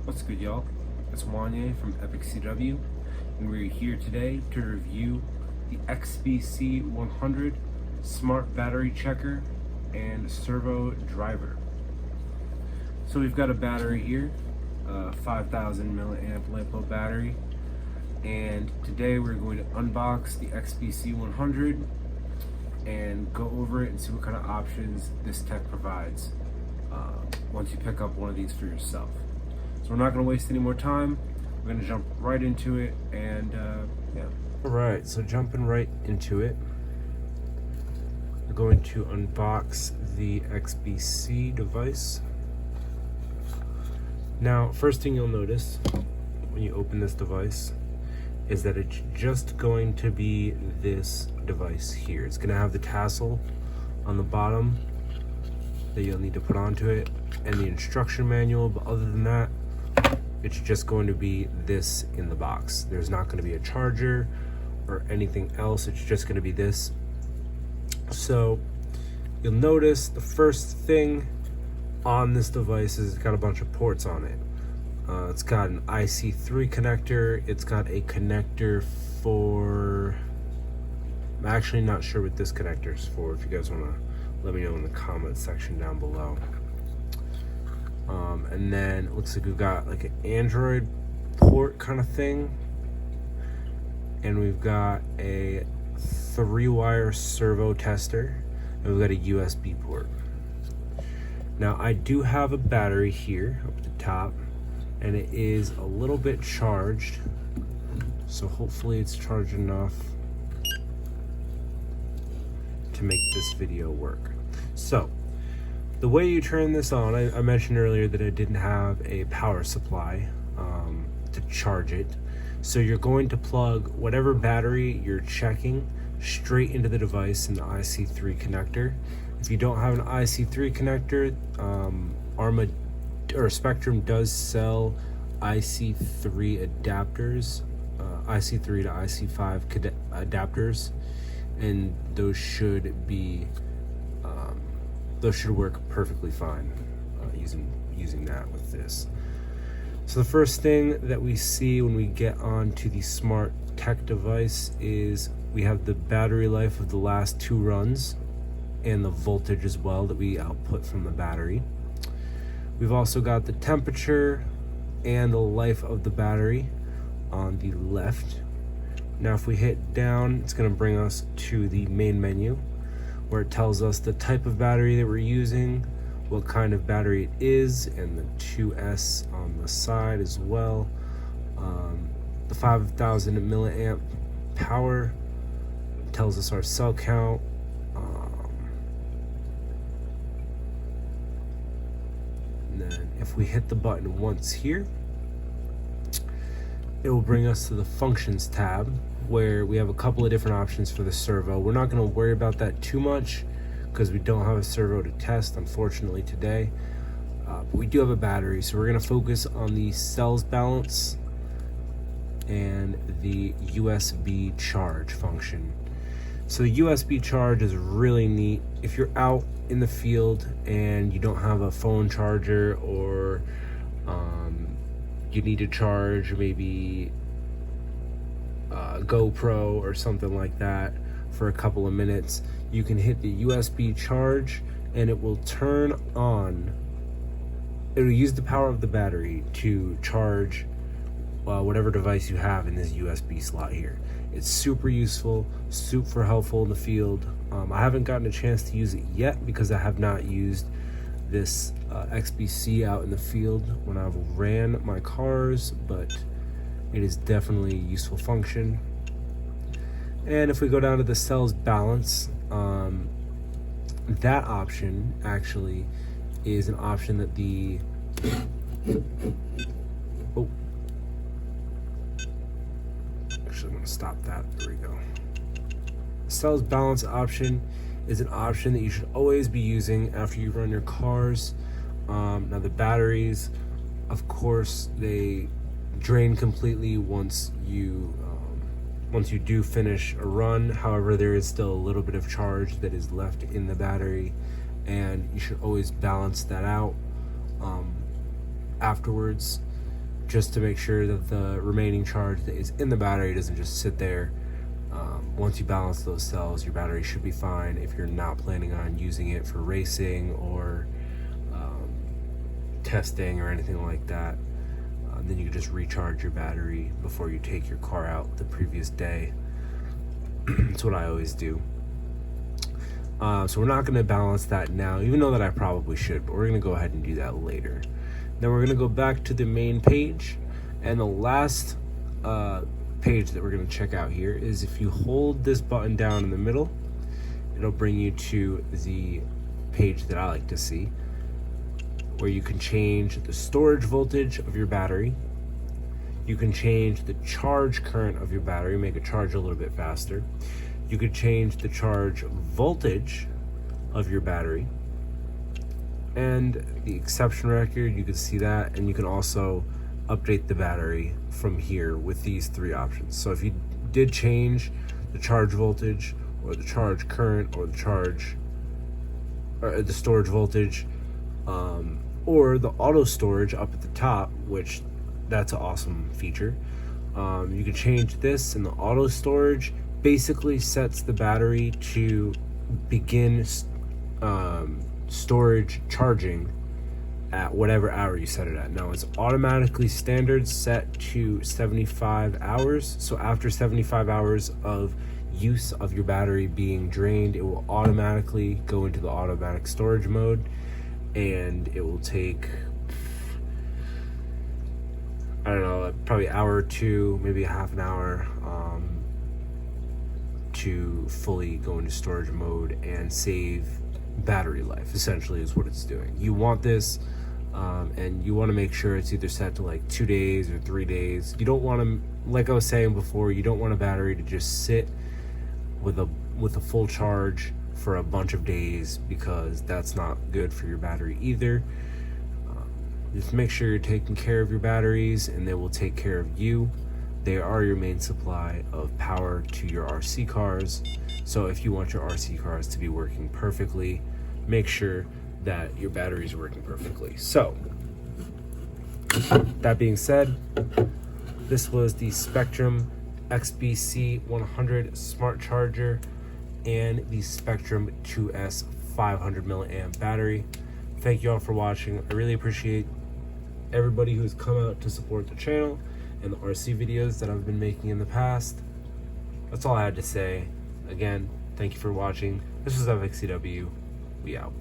What's good, y'all? It's Wanyá from XBC100, and we're here today to review the XBC100 Smart Battery Checker and Servo Driver. So we've got a battery here, a 5,000 milliamp LiPo battery, and today we're going to unbox the XBC100 and go over it and see what kind of options this tech provides once you pick up one of these for yourself. So we're not going to waste any more time. We're going to jump right into it, and yeah. All right, so jumping right into it, we're going to unbox the XBC device. Now, first thing you'll notice when you open this device is that it's just going to be this device here. It's going to have the tassel on the bottom that you'll need to put onto it and the instruction manual, but other than that, it's just going to be this in the box. There's not going to be a charger or anything else. It's just going to be this. So you'll notice the first thing on this device is it's got a bunch of ports on it. It's got an IC3 connector. It's got a connector for, I'm actually not sure what this connector is for. If you guys want to let me know in the comment section down below. And then it looks like we've got like an Android port kind of thing. And we've got a 3-wire servo tester. And we've got a USB port. Now I do have a battery here up at the top, and it is a little bit charged. So hopefully it's charged enough to make this video work. So the way you turn this on, I mentioned earlier that I didn't have a power supply to charge it. So you're going to plug whatever battery you're checking straight into the device in the IC3 connector. If you don't have an IC3 connector, Spektrum does sell IC3 adapters, IC3 to IC5 adapters, and those should work perfectly fine using that with this. So the first thing that we see when we get onto the smart tech device is we have the battery life of the last 2 runs and the voltage as well that we output from the battery. We've also got the temperature and the life of the battery on the left. Now if we hit down, it's going to bring us to the main menu, where it tells us the type of battery that we're using, what kind of battery it is, and the 2S on the side as well. The 5,000 milliamp power tells us our cell count. And then if we hit the button once here, it will bring us to the functions tab, where we have a couple of different options for the servo. We're not going to worry about that too much because we don't have a servo to test, unfortunately, today. But we do have a battery, so we're going to focus on the cells balance and the USB charge function. So the USB charge is really neat. If you're out in the field and you don't have a phone charger, or you need to charge maybe GoPro or something like that for a couple of minutes, you can hit the USB charge and it will turn on. It'll use the power of the battery to charge whatever device you have in this USB slot here. It's super useful, super helpful in the field. I haven't gotten a chance to use it yet because I have not used this XBC out in the field when I've ran my cars, but it is definitely a useful function. And if we go down to the cells balance, that option actually is an option that the actually I'm gonna stop that. There we go. The cells balance option is an option that you should always be using after you run your cars. Now the batteries, of course, they drain completely once you do finish a run. However, there is still a little bit of charge that is left in the battery, and you should always balance that out afterwards. just to make sure that the remaining charge that is in the battery doesn't just sit there. Once you balance those cells, your battery should be fine. If you're not planning on using it for racing or testing or anything like that, then you can just recharge your battery before you take your car out the previous day. That's what I always do. So we're not going to balance that now, even though that I probably should, but we're going to go ahead and do that later. Then we're going to go back to the main page, and the last page that we're going to check out here is if you hold this button down in the middle, it'll bring you to the page that I like to see, where you can change the storage voltage of your battery. You can change the charge current of your battery, make it charge a little bit faster. You could change the charge voltage of your battery, and the exception record, you can see that, and you can also update the battery from here with these three options. So if you did change the charge voltage or the charge current or the storage voltage, or the auto storage up at the top, which that's an awesome feature. You can change this, and the auto storage basically sets the battery to begin storage charging at whatever hour you set it at. Now it's automatically standard set to 75 hours. So after 75 hours of use of your battery being drained, it will automatically go into the automatic storage mode, and it will take, I don't know, probably an hour or two, maybe a half an hour to fully go into storage mode and save battery life, essentially is what it's doing. You want this, and you want to make sure it's either set to like 2 days or 3 days. You don't want to, like I was saying before, you don't want a battery to just sit with a full charge for a bunch of days, because that's not good for your battery either. Just make sure you're taking care of your batteries, and they will take care of you. They are your main supply of power to your RC cars. So if you want your RC cars to be working perfectly, make sure that your battery is working perfectly. So that being said, this was the Spektrum XBC100 smart charger and the Spektrum 2S 500 milliamp battery. Thank you all for watching. I really appreciate everybody who's come out to support the channel and the RC videos that I've been making in the past. That's all I had to say. Again, thank you for watching. This was XCW. We out.